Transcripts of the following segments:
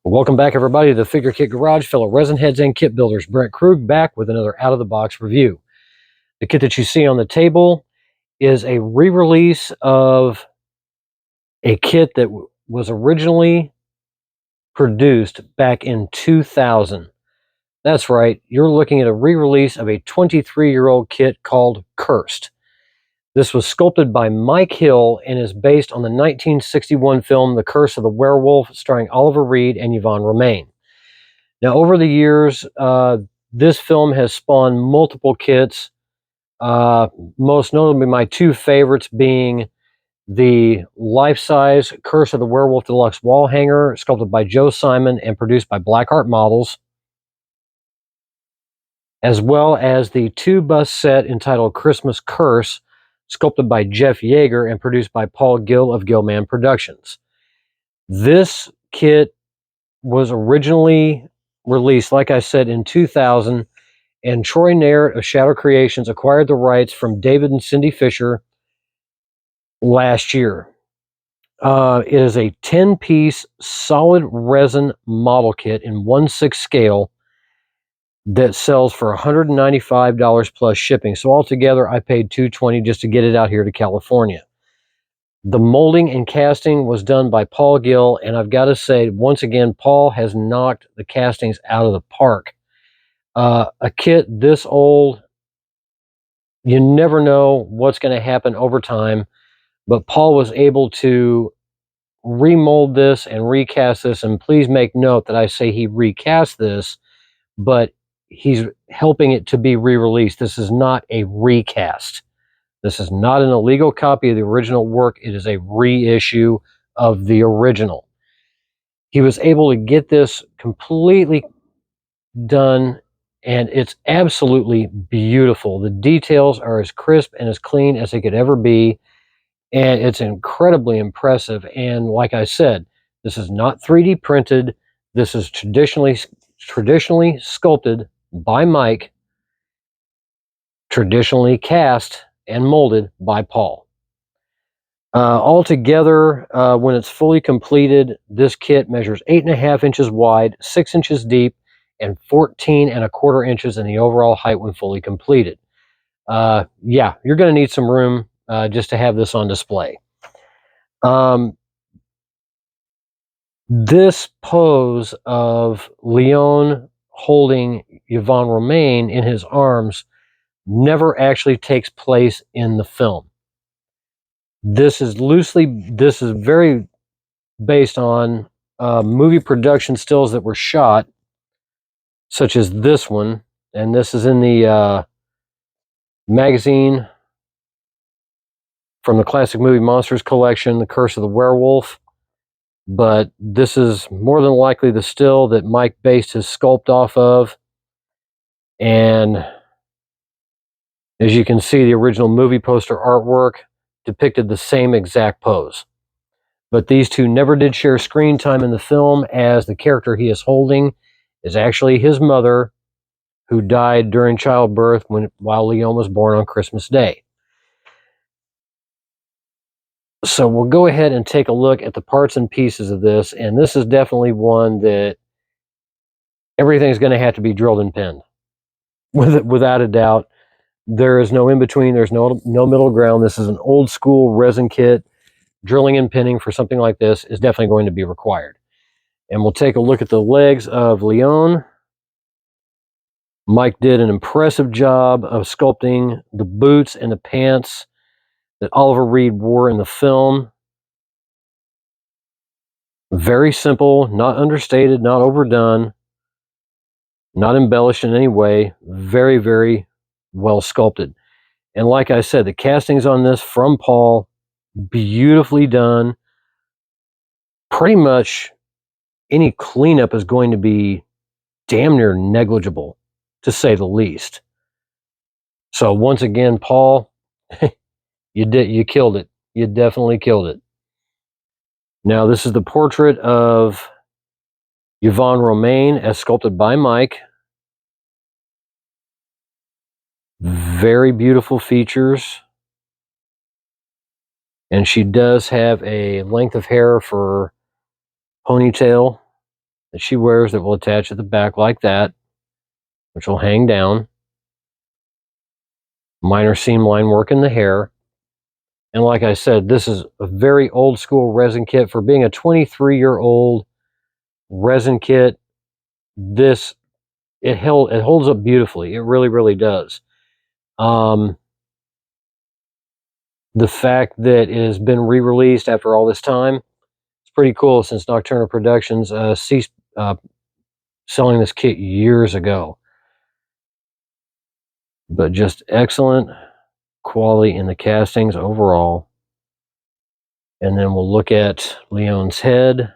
Welcome back, everybody, to the Figure Kit Garage. Fellow resin heads and kit builders, Brent Krug back with another out-of-the-box review. The kit that you see on the table is a re-release of a kit that was originally produced back in 2000. That's right, you're looking at a re-release of a 23-year-old kit called Cursed. This was sculpted by Mike Hill and is based on the 1961 film The Curse of the Werewolf, starring Oliver Reed and Yvonne Romaine. Now, over the years, this film has spawned multiple kits, most notably my two favorites being the life-size Curse of the Werewolf Deluxe wall hanger, sculpted by Joe Simon and produced by Blackheart Models, as well as the two-bust set entitled Christmas Curse, sculpted by Jeff Yeager and produced by Paul Gill of Gillman Productions. This kit was originally released, like I said, in 2000, and Troy Naird of Shadow Creations acquired the rights from David and Cindy Fisher last year. It is a 10-piece solid resin model kit in 1/6 scale that sells for $195 plus shipping. So altogether, I paid $220 just to get it out here to California. The molding and casting was done by Paul Gill, and I've got to say, once again, Paul has knocked the castings out of the park. A kit this old, you never know what's going to happen over time, but Paul was able to remold this and recast this, and please make note that I say he recast this, but he's helping it to be re-released. This is not a recast. This is not an illegal copy of the original work. It is a reissue of the original. He was able to get this completely done, and it's absolutely beautiful. The details are as crisp and as clean as they could ever be, and it's incredibly impressive. And like I said, this is not 3D printed. This is traditionally sculpted by Mike, traditionally cast and molded by Paul. Altogether, when it's fully completed, this kit measures 8.5 inches wide, 6 inches deep, and 14.25 inches in the overall height when fully completed. Yeah, you're going to need some room just to have this on display. This pose of Leon holding Yvonne Romaine in his arms never actually takes place in the film. This is very based on movie production stills that were shot, such as this one, and this is in the magazine from the Classic Movie Monsters collection, The Curse of the Werewolf. But this is more than likely the still that Mike based his sculpt off of. And as you can see, the original movie poster artwork depicted the same exact pose. But these two never did share screen time in the film, as the character he is holding is actually his mother, who died during childbirth while Leon was born on Christmas Day. So we'll go ahead and take a look at the parts and pieces of this, and this is definitely one that everything's going to have to be drilled and pinned. Without a doubt. There is no in-between. There's no middle ground. This is an old school resin kit. Drilling and pinning for something like this is definitely going to be required. And we'll take a look at the legs of Leon. Mike did an impressive job of sculpting the boots and the pants that Oliver Reed wore in the film. Very simple, not understated, not overdone, not embellished in any way. Very, very well sculpted. And like I said, the castings on this from Paul, beautifully done. Pretty much any cleanup is going to be damn near negligible, to say the least. So once again, Paul, you killed it. You definitely killed it. Now, this is the portrait of Yvonne Romaine as sculpted by Mike. Very beautiful features. And she does have a length of hair for ponytail that she wears that will attach at the back like that, which will hang down. Minor seam line work in the hair. And like I said, this is a very old school resin kit. For being a 23-year-old resin kit, it holds up beautifully. It really, really does. The fact that it has been re-released after all this time, it's pretty cool, since Nocturna Productions ceased selling this kit years ago. But just excellent quality in the castings overall. And then we'll look at Leon's head.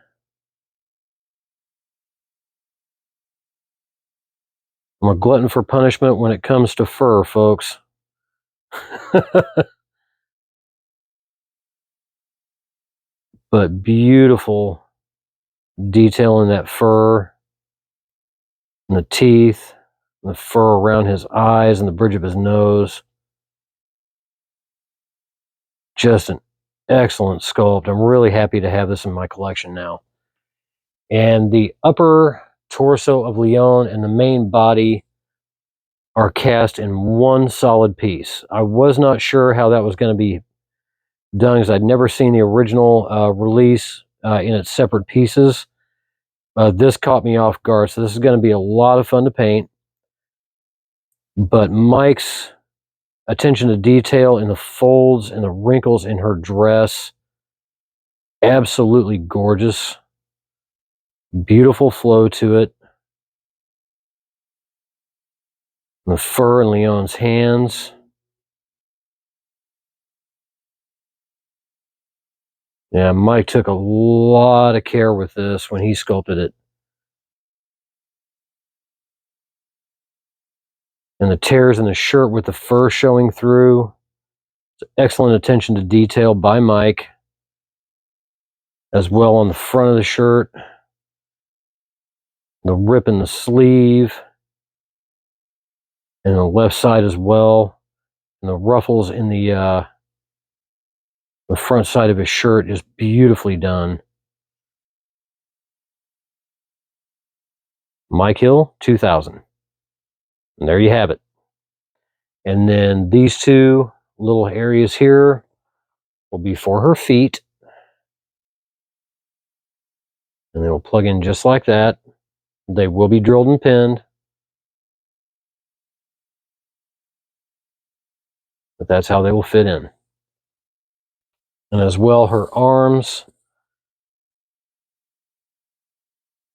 I'm a glutton for punishment when it comes to fur, folks. But beautiful detail in that fur, and the teeth, and the fur around his eyes and the bridge of his nose. Just an excellent sculpt. I'm really happy to have this in my collection now. And the upper torso of Leon and the main body are cast in one solid piece. I was not sure how that was going to be done, because I'd never seen the original release in its separate pieces. This caught me off guard, so this is going to be a lot of fun to paint. But Mike's attention to detail in the folds and the wrinkles in her dress, absolutely gorgeous. Beautiful flow to it. The fur in Leon's hands. Yeah, Mike took a lot of care with this when he sculpted it. And the tears in the shirt with the fur showing through. It's excellent attention to detail by Mike. As well on the front of the shirt. The rip in the sleeve. And the left side as well. And the ruffles in the front side of his shirt is beautifully done. Mike Hill, 2000. And there you have it. And then these two little areas here will be for her feet. And they will plug in just like that. They will be drilled and pinned. But that's how they will fit in. And as well, her arms.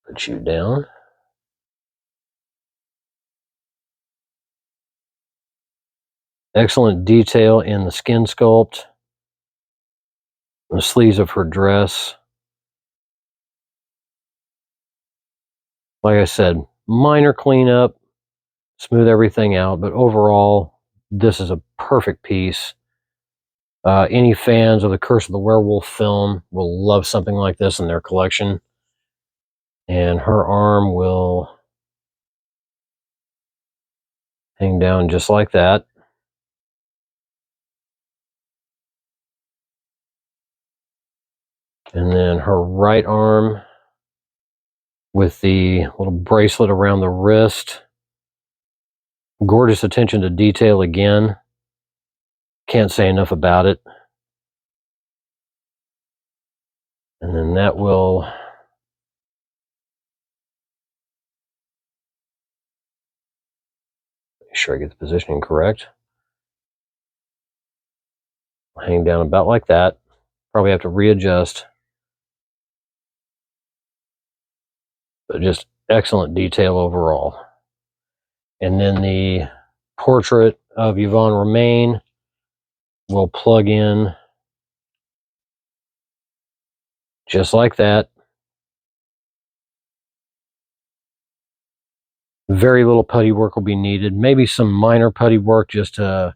Put you down. Excellent detail in the skin sculpt. The sleeves of her dress. Like I said, minor cleanup. Smooth everything out. But overall, this is a perfect piece. Any fans of the Curse of the Werewolf film will love something like this in their collection. And her arm will hang down just like that. And then her right arm with the little bracelet around the wrist. Gorgeous attention to detail again. Can't say enough about it. And then that will make sure I get the positioning correct. Hang down about like that. Probably have to readjust. But just excellent detail overall. And then the portrait of Yvonne Romain will plug in just like that. Very little putty work will be needed. Maybe some minor putty work just to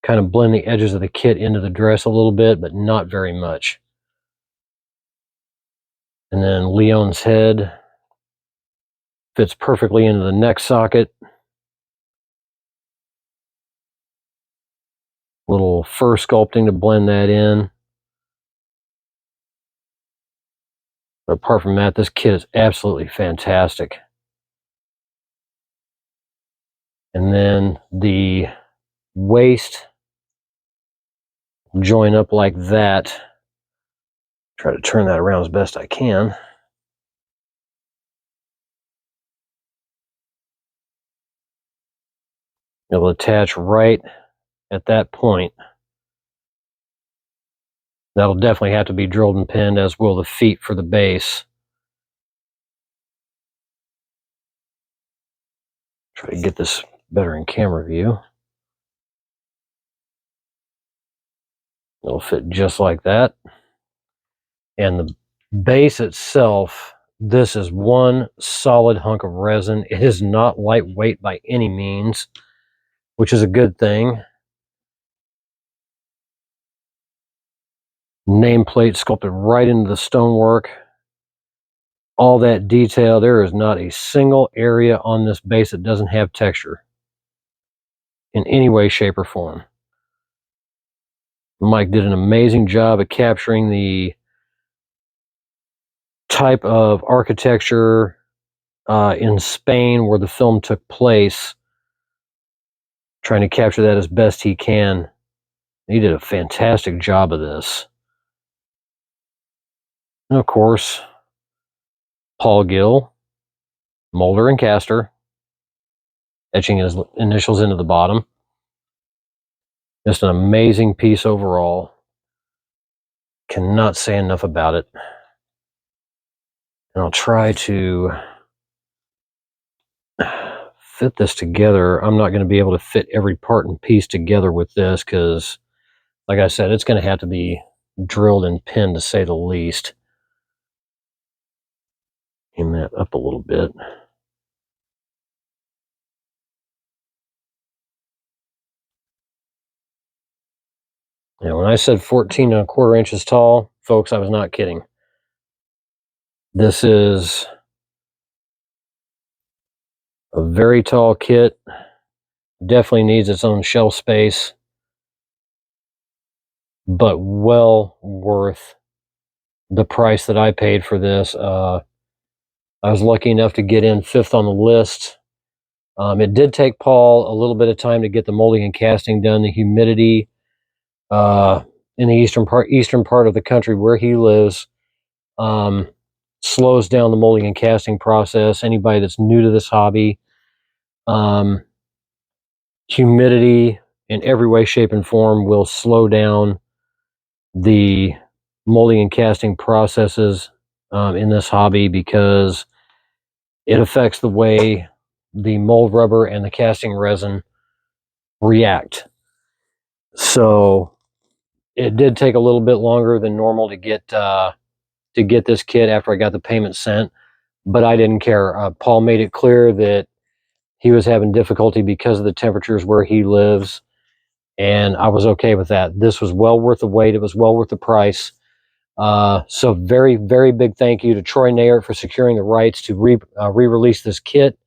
kind of blend the edges of the kit into the dress a little bit, but not very much. And then Leon's head fits perfectly into the neck socket. Little fur sculpting to blend that in. But apart from that, this kit is absolutely fantastic. And then the waist join up like that. Try to turn that around as best I can. It'll attach right at that point. That'll definitely have to be drilled and pinned, as will the feet for the base. Try to get this better in camera view. It'll fit just like that. And the base itself, this is one solid hunk of resin. It is not lightweight by any means, which is a good thing. Nameplate sculpted right into the stonework. All that detail. There is not a single area on this base that doesn't have texture in any way, shape, or form. Mike did an amazing job of capturing the type of architecture in Spain where the film took place, trying to capture that as best he can. He did a fantastic job of this. And of course, Paul Gill, molder and caster, etching his initials into the bottom. Just an amazing piece overall. Cannot say enough about it. And I'll try to fit this together. I'm not going to be able to fit every part and piece together with this because, like I said, it's going to have to be drilled and pinned, to say the least. Aim that up a little bit. Now, when I said 14¼ inches tall, folks, I was not kidding. This is a very tall kit. Definitely needs its own shelf space, but well worth the price that I paid for this. I was lucky enough to get in 5th on the list. It did take Paul a little bit of time to get the molding and casting done. The humidity in the eastern part of the country where he lives slows down the molding and casting process. Anybody that's new to this hobby, humidity in every way, shape, and form will slow down the molding and casting processes in this hobby, because it affects the way the mold rubber and the casting resin react. So it did take a little bit longer than normal to get this kit after I got the payment sent, but I didn't care. Paul made it clear that he was having difficulty because of the temperatures where he lives, and I was okay with that. This was well worth the wait. It was well worth the price. So very, very big thank you to Troy Nayert for securing the rights to re-release this kit,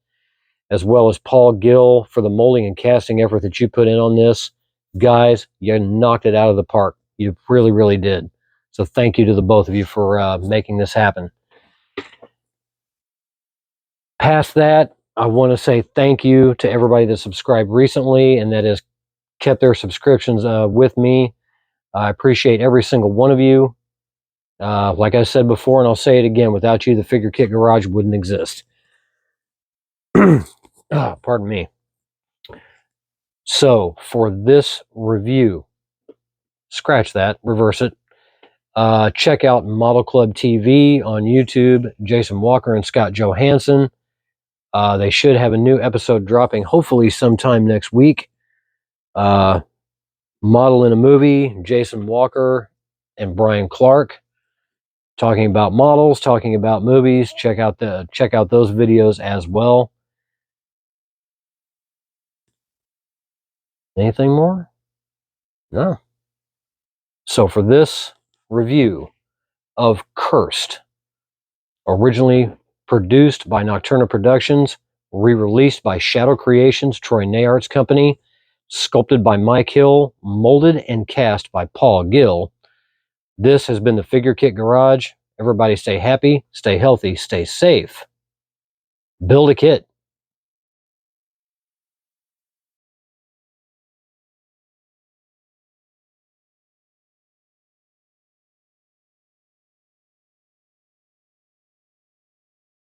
as well as Paul Gill for the molding and casting effort that you put in on this. Guys, you knocked it out of the park. You really, really did. So thank you to the both of you for making this happen. Past that, I want to say thank you to everybody that subscribed recently and that has kept their subscriptions with me. I appreciate every single one of you. Like I said before, and I'll say it again, without you, the Figure Kit Garage wouldn't exist. Pardon me. So, for this review, scratch that, reverse it. Check out Model Club TV on YouTube, Jason Walker and Scott Johansson. They should have a new episode dropping hopefully sometime next week. Model in a Movie, Jason Walker and Brian Clark, talking about models, talking about movies. Check out those videos as well. Anything more? No. So for this review of Cursed, originally produced by Nocturna Productions, re-released by Shadow Creations, Troy Nayart's company, sculpted by Mike Hill, molded and cast by Paul Gill, this has been the Figure Kit Garage. Everybody stay happy, stay healthy, stay safe. Build a kit.